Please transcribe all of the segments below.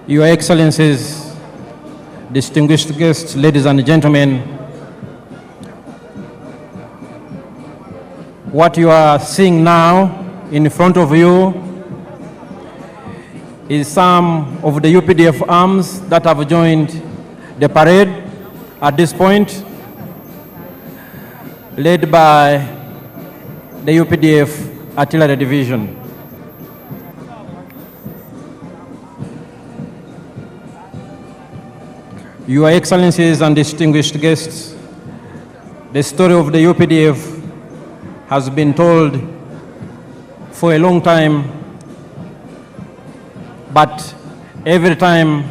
Your Excellencies, distinguished guests, ladies and gentlemen, what you are seeing now in front of you is some of the UPDF arms that have joined the parade at this point, led by the UPDF Artillery Division. Your Excellencies and distinguished guests, the story of the UPDF has been told for a long time, but every time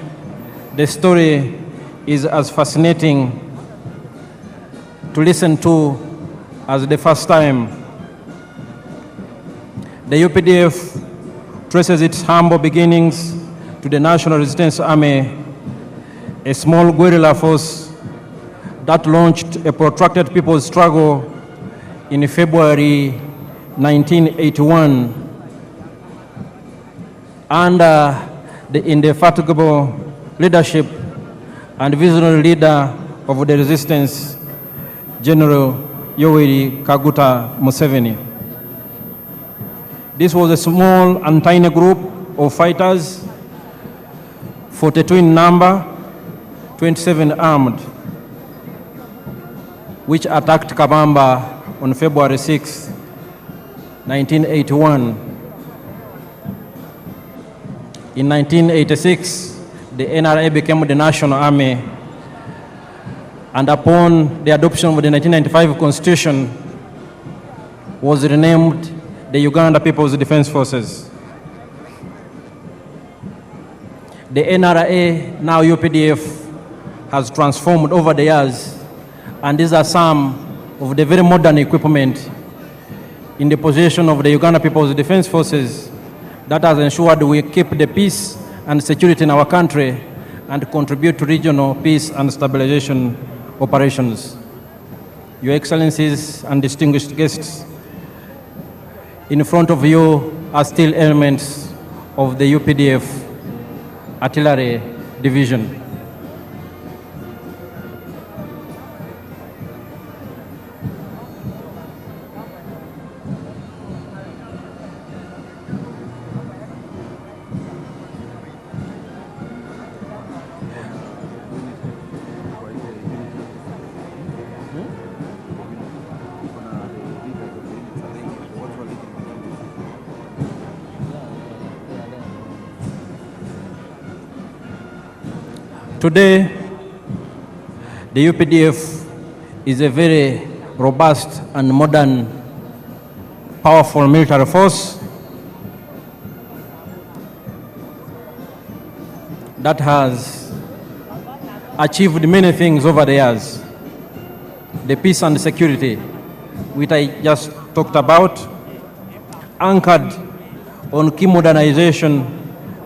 the story is as fascinating to listen to as the first time. The UPDF traces its humble beginnings to the National Resistance Army, a small guerrilla force that launched a protracted people's struggle in February 1981 under the indefatigable leadership and visionary leader of the resistance, General Yoweri Kaguta Museveni. This was a small and tiny group of fighters, 42 in number, 27 armed, which attacked Kabamba on February 6, 1981. In 1986, the NRA became the National Army, and upon the adoption of the 1995 Constitution, was renamed the Uganda People's Defense Forces. The NRA, now UPDF, has transformed over the years, and these are some of the very modern equipment in the possession of the Uganda People's Defense Forces that has ensured we keep the peace and security in our country and contribute to regional peace and stabilization operations. Your Excellencies and distinguished guests, in front of you are still elements of the UPDF Artillery Division. Today, the UPDF is a very robust and modern, powerful military force that has achieved many things over the years. The peace and security, which I just talked about, anchored on key modernization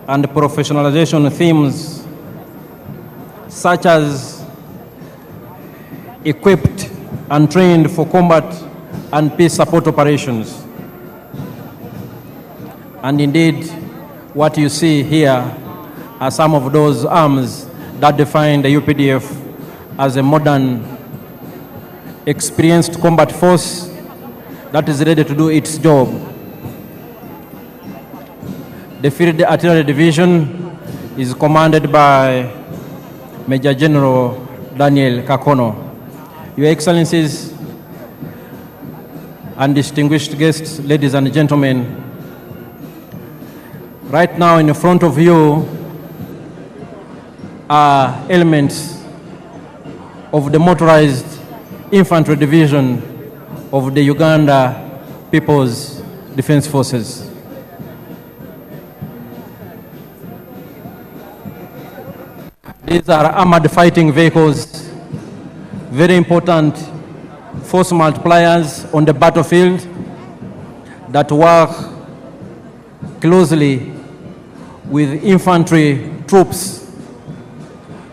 and professionalization themes such as equipped and trained for combat and peace support operations. And indeed, what you see here are some of those arms that define the UPDF as a modern, experienced combat force that is ready to do its job. The Field Artillery Division is commanded by Major General Daniel Kakono. Your Excellencies and distinguished guests, ladies and gentlemen, right now in front of you are elements of the motorized infantry division of the Uganda People's Defense Forces. These are armored fighting vehicles, very important force multipliers on the battlefield that work closely with infantry troops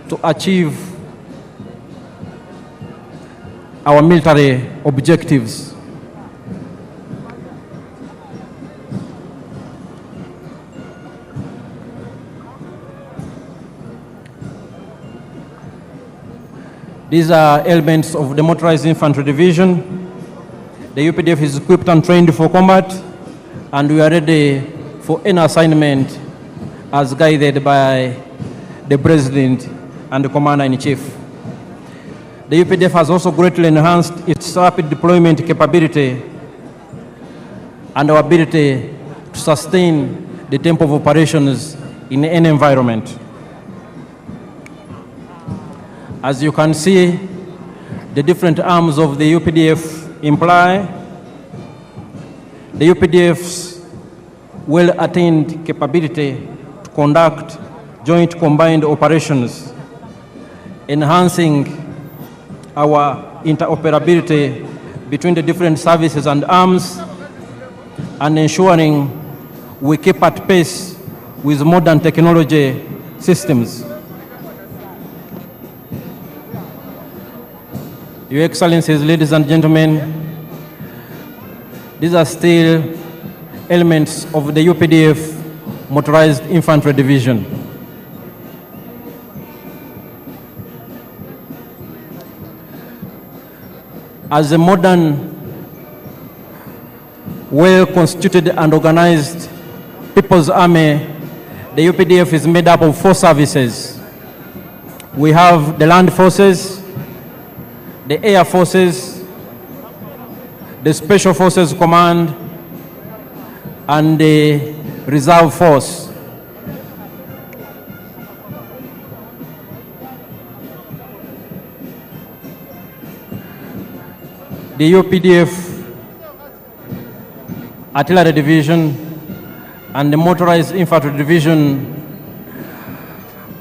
to achieve our military objectives. These are elements of the Motorized Infantry Division. The UPDF is equipped and trained for combat, and we are ready for any assignment as guided by the President and the Commander-in-Chief. The UPDF has also greatly enhanced its rapid deployment capability and our ability to sustain the tempo of operations in any environment. As you can see, the different arms of the UPDF imply the UPDF's well-attained capability to conduct joint combined operations, enhancing our interoperability between the different services and arms, and ensuring we keep at pace with modern technology systems. Your Excellencies, ladies and gentlemen, these are still elements of the UPDF Motorized Infantry Division. As a modern, well-constituted and organized People's Army, the UPDF is made up of 4 services. We have the Land Forces, the Air Forces, the Special Forces Command, and the Reserve Force. The UPDF Artillery Division and the Motorized Infantry Division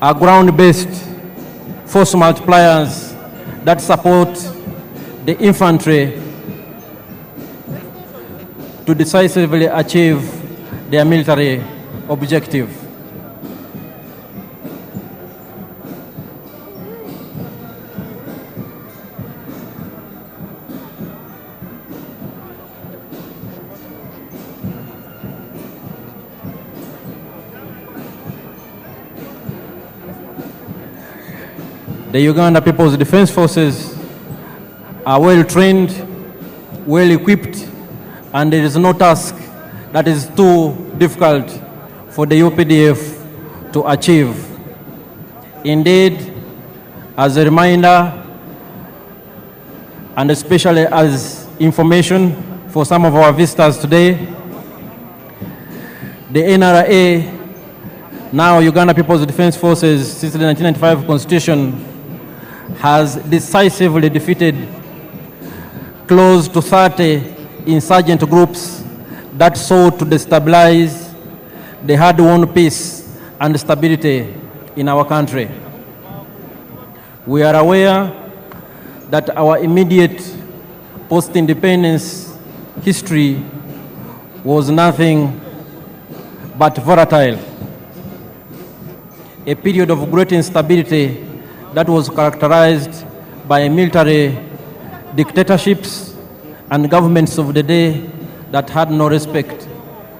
are ground-based force multipliers that support the infantry to decisively achieve their military objective. The Uganda People's Defense Forces are well trained, well equipped, and there is no task that is too difficult for the UPDF to achieve. Indeed, as a reminder, and especially as information for some of our visitors today, the NRA, now Uganda People's Defense Forces, since the 1995 Constitution, has decisively defeated close to 30 insurgent groups that sought to destabilize the hard-won peace and stability in our country. We are aware that our immediate post-independence history was nothing but volatile, a period of great instability that was characterized by military dictatorships and governments of the day that had no respect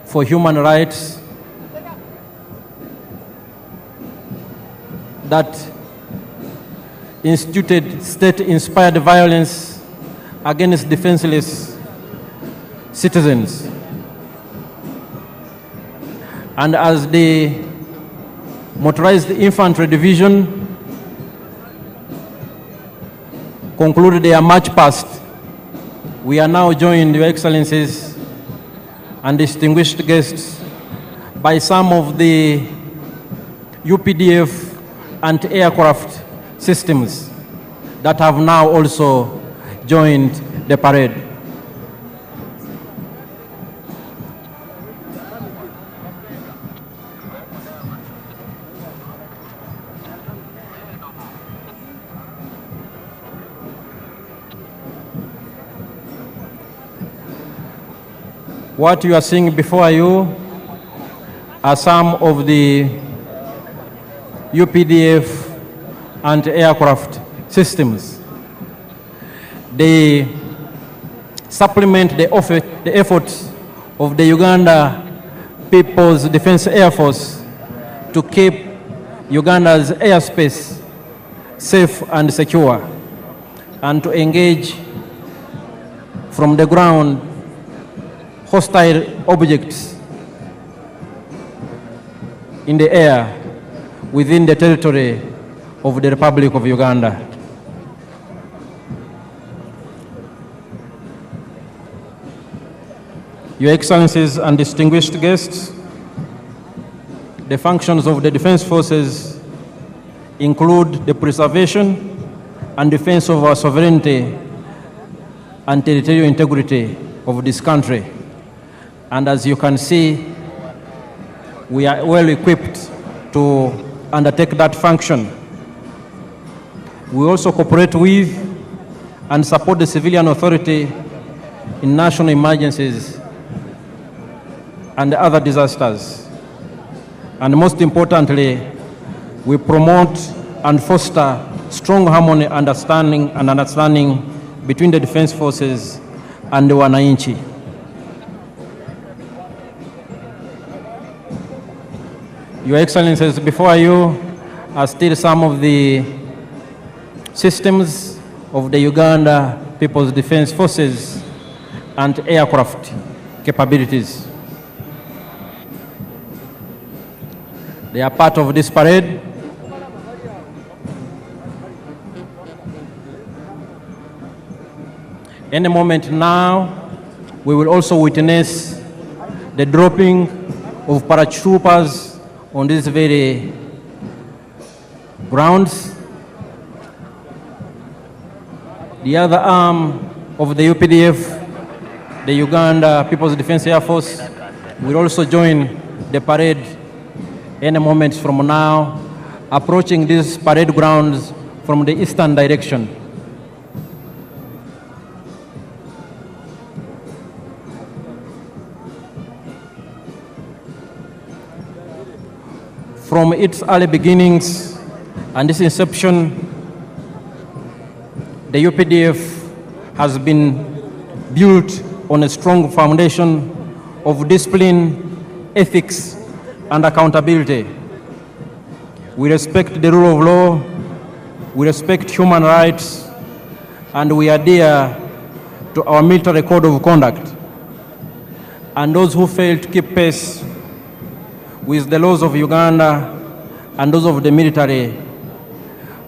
for human rights, that instituted state-inspired violence against defenseless citizens. And as the Motorized Infantry Division concluded their march past, we are now joined, Your Excellencies and distinguished guests, by some of the UPDF anti-aircraft systems that have now also joined the parade. What you are seeing before you are some of the UPDF anti-aircraft systems. They supplement the efforts of the Uganda People's Defense Air Force to keep Uganda's airspace safe and secure. and to engage from the ground hostile objects in the air within the territory of the Republic of Uganda. Your Excellencies and distinguished guests, the functions of the Defense Forces include the preservation and defense of our sovereignty and territorial integrity of this country. And as you can see, we are well equipped to undertake that function. We also cooperate with and support the civilian authority in national emergencies and other disasters. And most importantly, we promote and foster strong harmony, understanding between the Defense Forces and the Wananchi. Your Excellencies, before you are still some of the systems of the Uganda People's Defense Forces and aircraft capabilities. They are part of this parade. Any moment now, we will also witness the dropping of paratroopers on these very grounds. The other arm of the UPDF, the Uganda People's Defense Air Force, will also join the parade any moment from now, approaching these parade grounds from the eastern direction. From its early beginnings and its inception, the UPDF has been built on a strong foundation of discipline, ethics, and accountability. We respect the rule of law, we respect human rights, and we adhere to our military code of conduct. And those who fail to keep pace with the laws of Uganda and those of the military,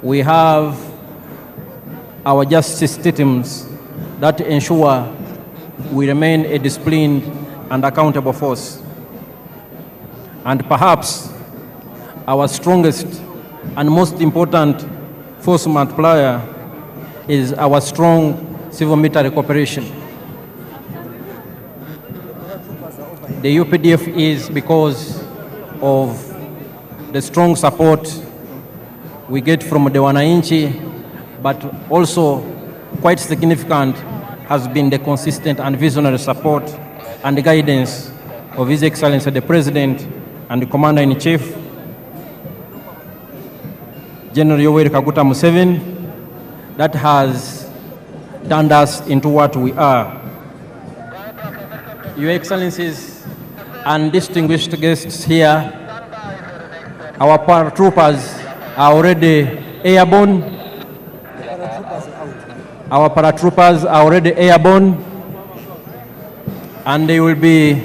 we have our justice systems that ensure we remain a disciplined and accountable force. And perhaps our strongest and most important force multiplier is our strong civil-military cooperation. The UPDF is because of the strong support we get from the Wananchi, but also quite significant has been the consistent and visionary support and guidance of His Excellency the President and the Commander-in-Chief, General Yoweri Kaguta Museveni, that has turned us into what we are. Your Excellencies and distinguished guests here, our paratroopers are already airborne. Our paratroopers are already airborne, and they will be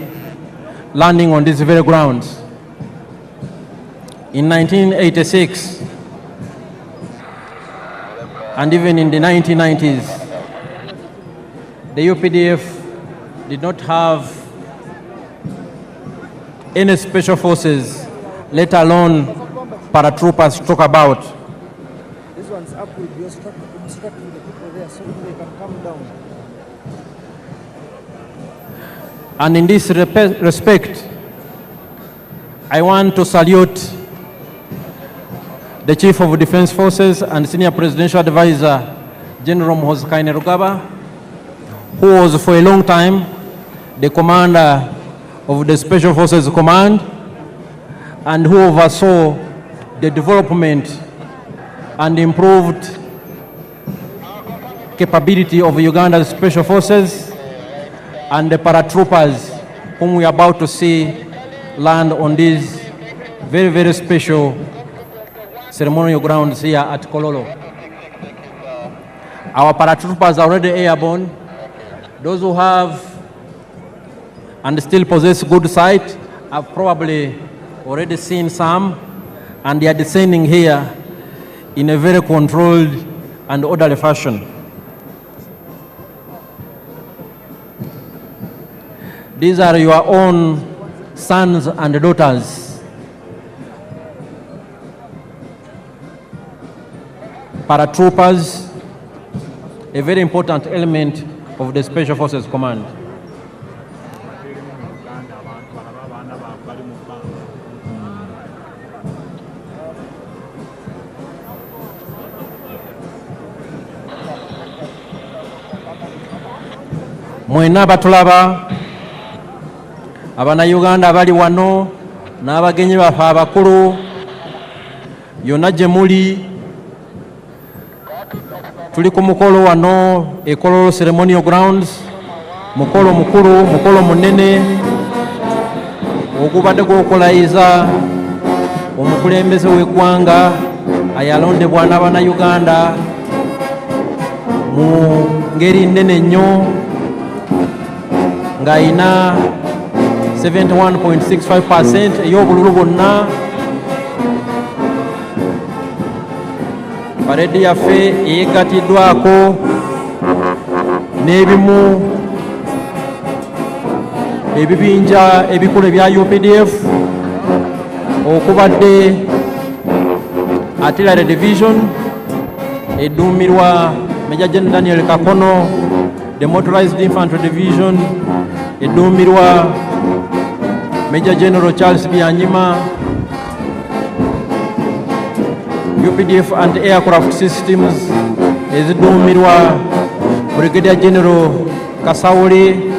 landing on these very grounds. In 1986, and even in the 1990s, the UPDF did not have any special forces, let alone paratroopers to talk about. This one's up with you obstructing the people there so they can come down. And in this respect, I want to salute the Chief of Defense Forces and Senior Presidential Advisor, General Muhoozi Kainerugaba, who was for a long time the commander of the Special Forces Command and who oversaw the development and improved capability of Uganda's Special Forces and the paratroopers whom we are about to see land on these very, very special ceremonial grounds here at Kololo. Our paratroopers are already airborne. Those who have and still possess good sight have probably already seen some, and they are descending here in a very controlled and orderly fashion. These are your own sons and daughters. Paratroopers, a very important element of the Special Forces Command. Mwena batulaba Abannayuganda abali wano n'abagenyi baffe abakulu yonna gye muli, tuli ku mukolo wano e Kololo Ceremonial Grounds, mukolo mukulu, mukolo munene ogubadde gw'okulayiza omukulembeze w'eggwanga ayalondebwa n'Abannayuganda mu ngeri nnene nnyo ng'ayina 71.65% ey'obululu bwonna. Paredi yaffe eyeggatiddwako n'ebimu ebibinja ebikulu ebya UPDF okubadde Artillery Division edduumirwa Major General Daniel Kakono, the Motorized Infantry Division edduumirwa Major General Charles Byanyima, UPDF and Aircraft Systems ezidduumirwa Brigadier General Kasawuli,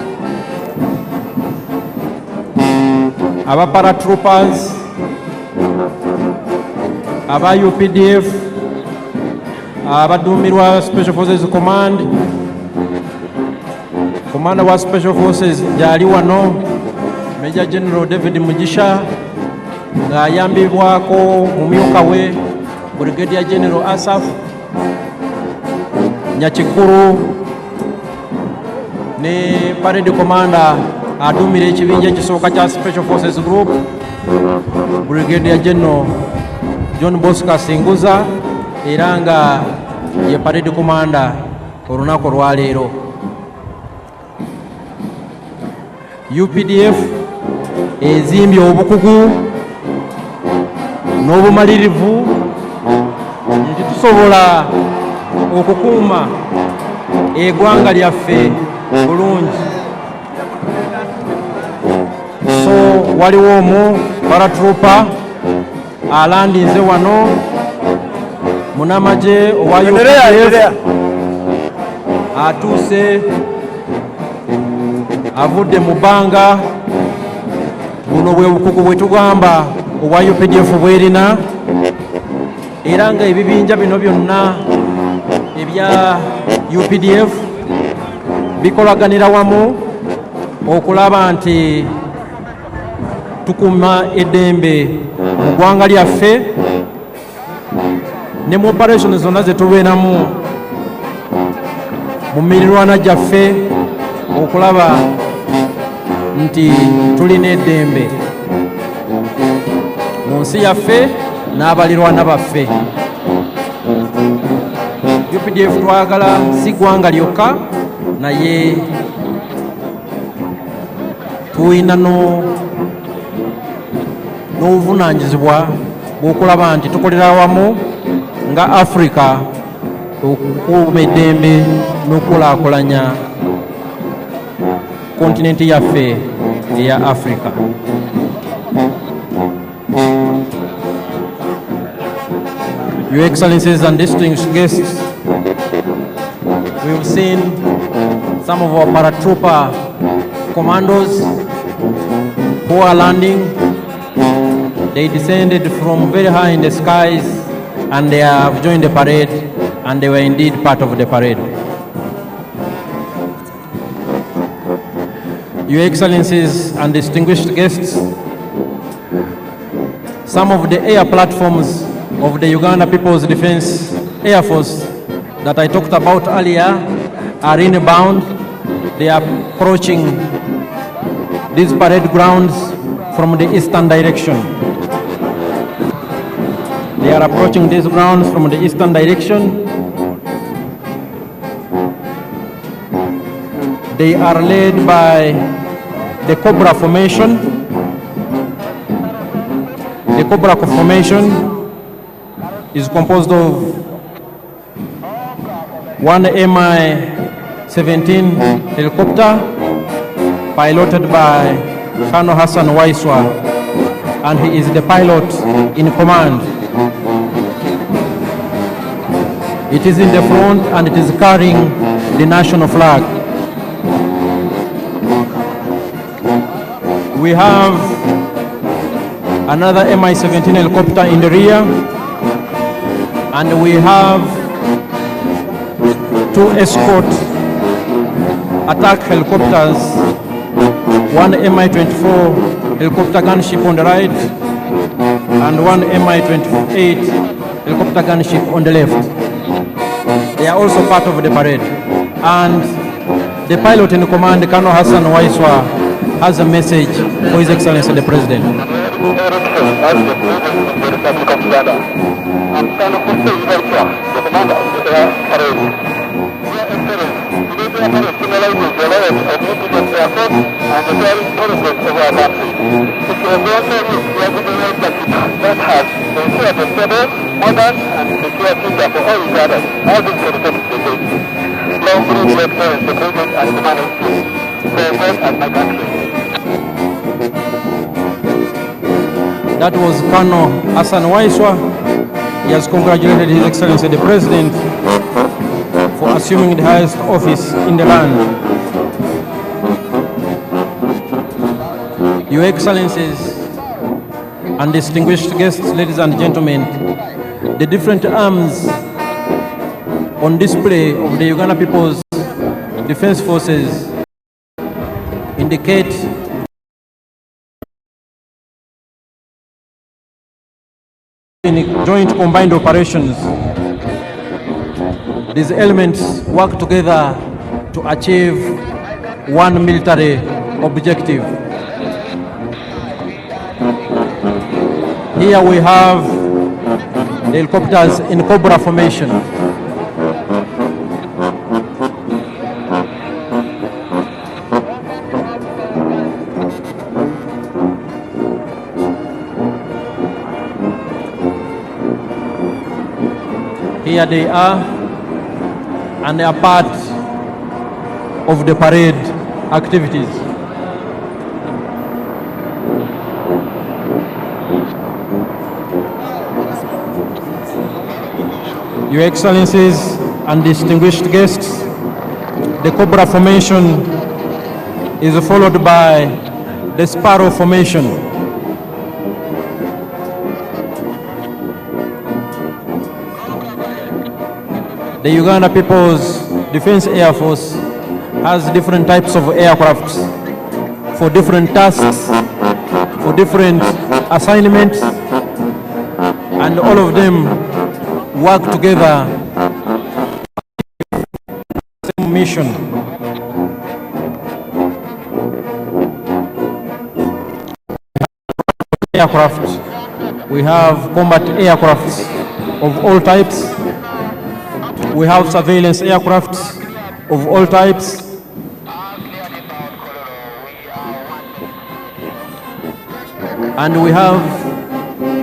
aba paratroopers, aba UPDF, abadduumirwa Special Forces Command, Commander wa Special Forces gyali wano Major General David Mugisha ng'ayambibwako mumyuka we Brigadier General Asaf Nyakikuru ne Parade Commander aduumira ekibinja ekisooka kya Special Forces Group Brigadier General John Bosco Singuza era nga ye Parade Commander olunaku olwaleero. UPDF ezimbye obukugu n'obumalirivu nti tusobola okukuuma eggwanga lyaffe bulungi. So waliwo omu paratrooper alandinze wano munamagye owa UPDF atuuse avudde mu bbanga. Buno bwe bukugu bwe tugamba obwa UPDF bwerina, era nga ebibinja bino byonna ebya UPDF bikolaganira wamu okulaba nti tukuuma eddembe mu ggwanga lyaffe ne mu operation zonna ze tubeeramu mu mirirwana gyaffe okulaba nti tulina eddembe mu nsi yaffe n'abalirwana baffe. UPDF twagala si ggwanga lyokka, naye tulina n'obuvunaanyizibwa bw'okulaba nti tukolera awamu nga Africa okukuuma eddembe n'okulaakulanya kontinenti yaffe eya Africa. Your Excellencies and distinguished guests, we've seen some of our paratrooper commandos who are landing. They descended from very high in the skies and they have joined the parade, and they were indeed part of the parade. Your Excellencies and distinguished guests, some of the air platforms of the Uganda People's Defence Air Force that I talked about earlier are inbound. They are approaching these parade grounds from the eastern direction. They are approaching these grounds from the eastern direction. They are led by the Cobra formation. The Cobra formation is composed of one Mi-17 helicopter piloted by Colonel Hassan Waiswa, and he is the pilot in command. It is in the front and it is carrying the national flag. We have another Mi-17 helicopter in the rear, and we have two escort attack helicopters, one Mi-24 helicopter gunship on the right and one Mi-28 helicopter gunship on the left. They are also part of the parade. And the pilot in command, Colonel Hassan Waiswa, has a message for His Excellency the President. That was Colonel Hassan Waiswa. He has congratulated His Excellency the President for assuming the highest office in the land. Your Excellencies and distinguished guests, ladies and gentlemen, the different arms on display of the Uganda People's Defense Forces indicate in joint combined operations. These elements work together to achieve one military objective. Here we have the helicopters in Cobra formation. Here they are, and they are part of the parade activities. Your Excellencies and distinguished guests, the Cobra formation is followed by the Sparrow formation. The Uganda People's Defense Air Force has different types of aircrafts for different tasks, for different assignments, and all of them work together for the same mission. Aircraft. We have combat aircrafts of all types. We have surveillance aircrafts of all types. And we have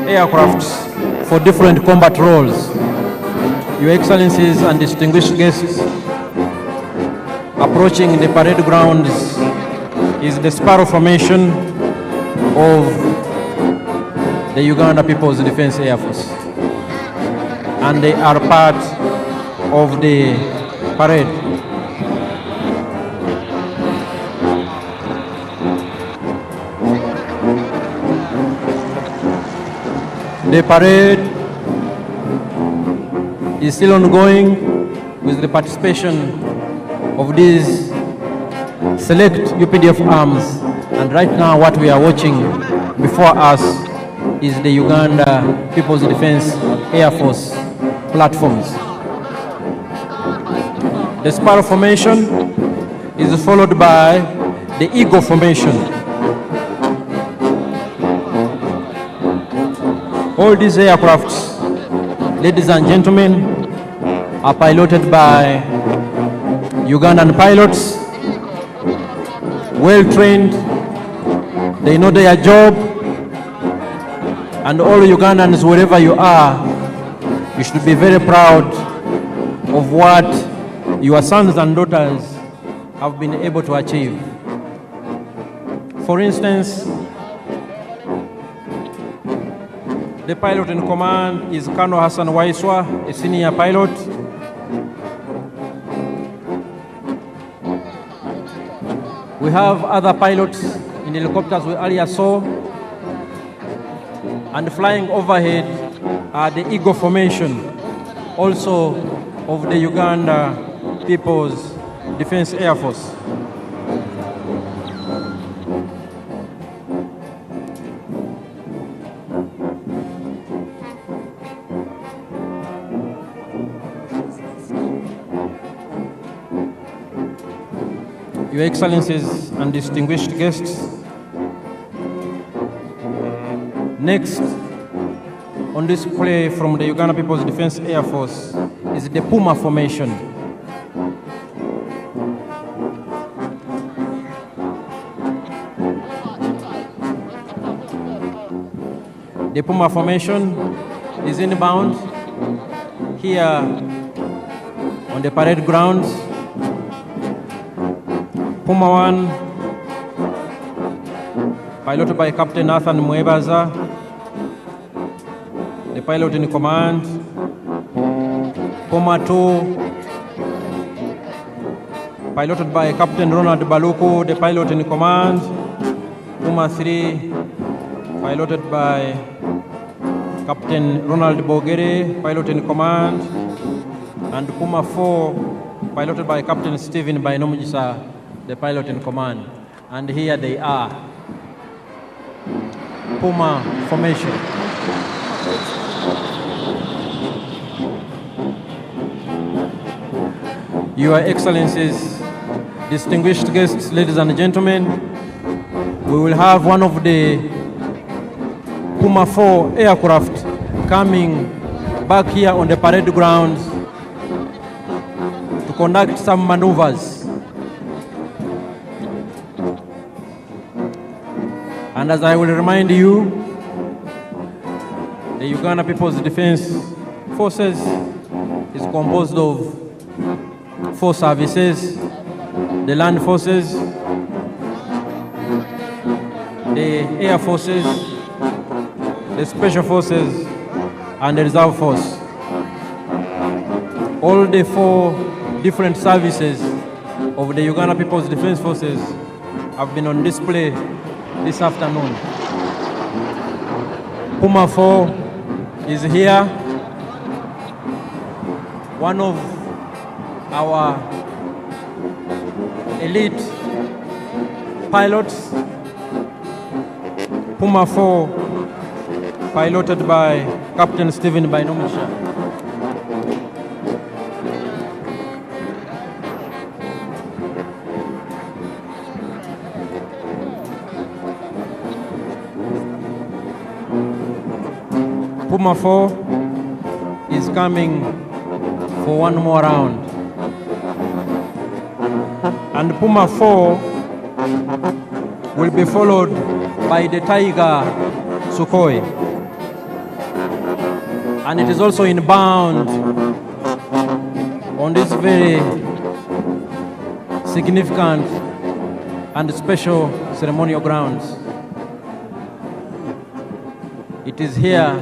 aircrafts for different combat roles. Your Excellencies and distinguished guests, approaching the parade grounds is the Sparrow formation of the Uganda People's Defense Air Force. And they are part of the parade. The parade is still ongoing with the participation of these select UPDF arms, and right now what we are watching before us is the Uganda People's Defense Air Force platforms. The spiral formation is followed by the eagle formation. All these aircrafts, ladies and gentlemen, are piloted by Ugandan pilots, well trained, they know their job, and all Ugandans, wherever you are, you should be very proud of what your sons and daughters have been able to achieve. For instance, the pilot in command is Colonel Hassan Waiswa, a senior pilot. We have other pilots in helicopters we earlier saw, and flying overhead are the Eagle Formation, also of the Uganda People's Defense Air Force. Your Excellencies and distinguished guests, next on display from the Uganda People's Defense Air Force is the Puma Formation. The Puma Formation is inbound here on the parade grounds. Puma 1, piloted by Captain Nathan Mwebaza, the pilot in command. Puma 2, piloted by Captain Ronald Baluku, the pilot in command. Puma 3, piloted by Captain Ronald Bogere, pilot in command. And Puma 4, piloted by Captain Stephen Bainomujisa, the pilot in command. And here they are. Puma Formation. Your Excellencies, distinguished guests, ladies and gentlemen, we will have one of the Puma 4 aircraft coming back here on the parade grounds to conduct some maneuvers. And as I will remind you, the Uganda People's Defense Forces is composed of 4 services: the Land Forces, the Air Forces, the Special Forces, and the Reserve Force. All the 4 different services of the Uganda People's Defense Forces have been on display this afternoon. Puma 4 is here, one of our elite pilots. Puma 4, piloted by Captain Stephen Bainomujisa. Puma 4 is coming for one more round. And Puma 4 will be followed by the Tiger Sukhoi. And it is also inbound on this very significant and special ceremonial grounds. It is here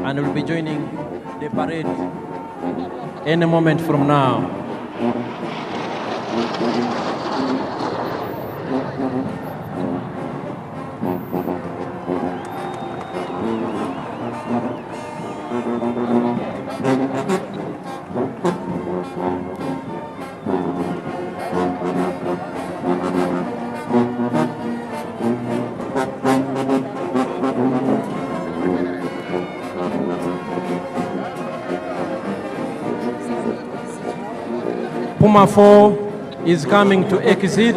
and will be joining the parade any moment from now. Puma 4 is coming to exit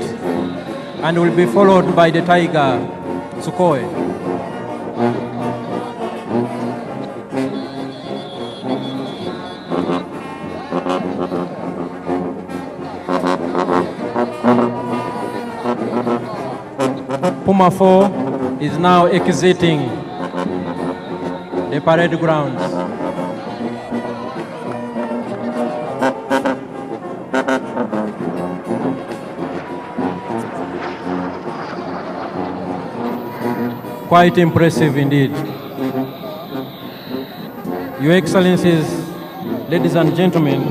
and will be followed by the Tiger Sukhoi. Puma 4 is now exiting the parade grounds. Quite impressive indeed. Your Excellencies, ladies and gentlemen,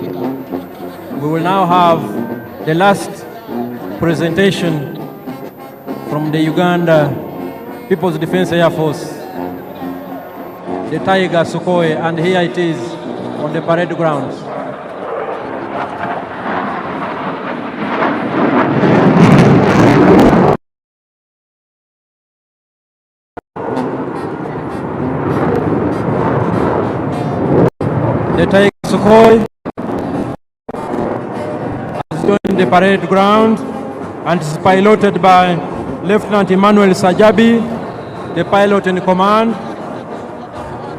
we will now have the last presentation from the Uganda People's Defense Air Force, the Tiger Sukhoi, and here it is on the parade grounds. The Tiger Sukhoi has joined the parade ground and is piloted by Lieutenant Emmanuel Sajabi, the pilot in command,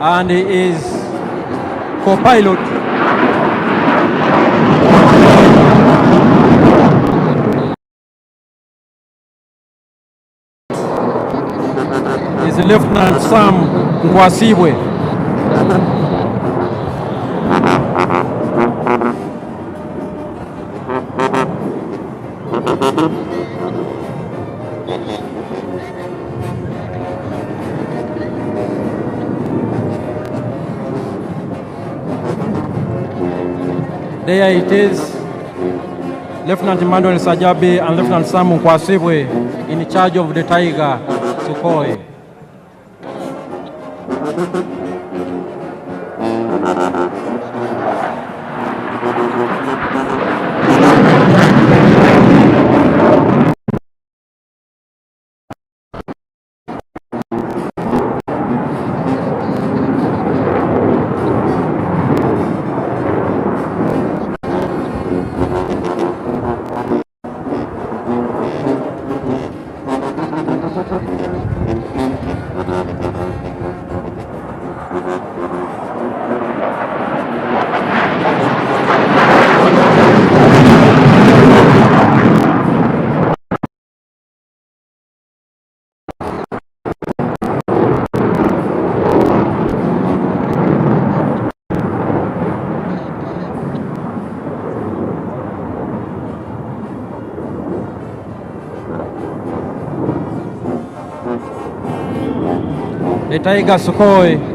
and he is co-pilot is Lieutenant Sam Ngwasibwe. There it is, Lieutenant Emmanuel Sajabi and Lieutenant Sam Nkwasibwe in charge of the Tiger Sukhoi. The Tiger Sukhoi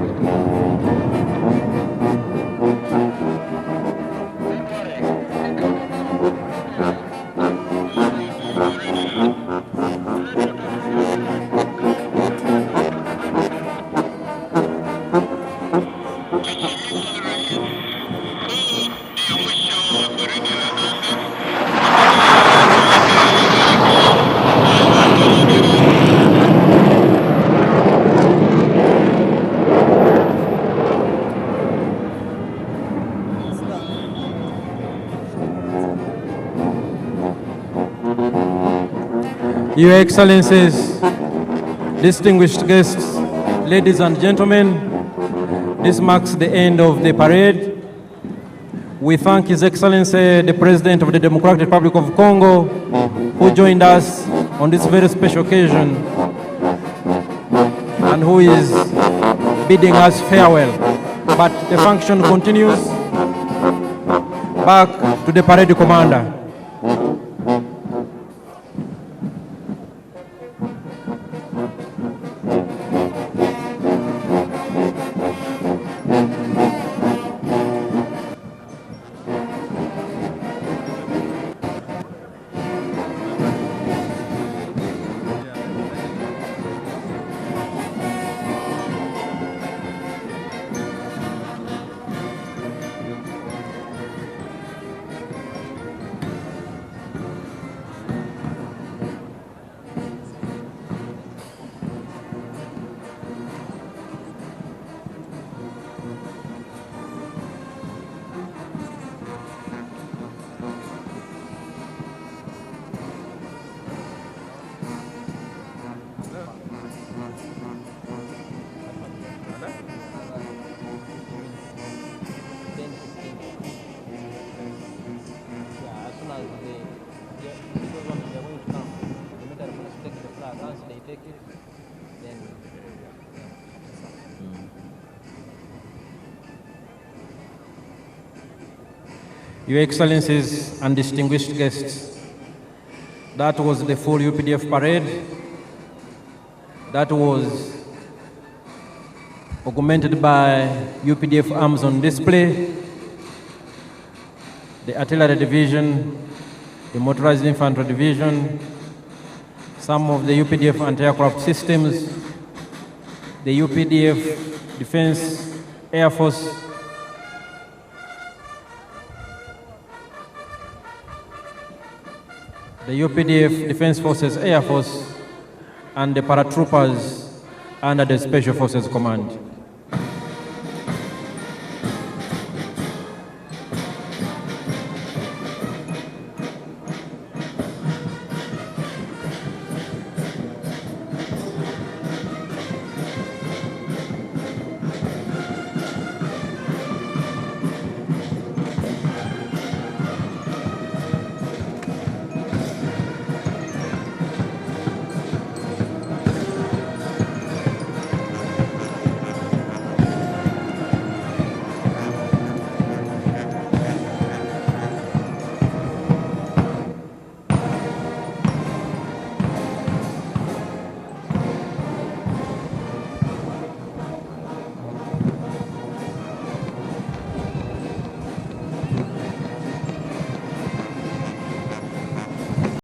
Your Excellencies, distinguished guests, ladies and gentlemen, this marks the end of the parade. We thank His Excellency, the President of the Democratic Republic of Congo, who joined us on this very special occasion and who is bidding us farewell. But the function continues. Back to the parade commander. take it, then Your Excellencies and distinguished guests, that was the full UPDF parade. That was augmented by UPDF arms on display, the artillery division, the motorized infantry division, some of the UPDF anti-aircraft systems, the UPDF Defense Air Force, the UPDF Defense Forces Air Force, and the paratroopers under the Special Forces Command.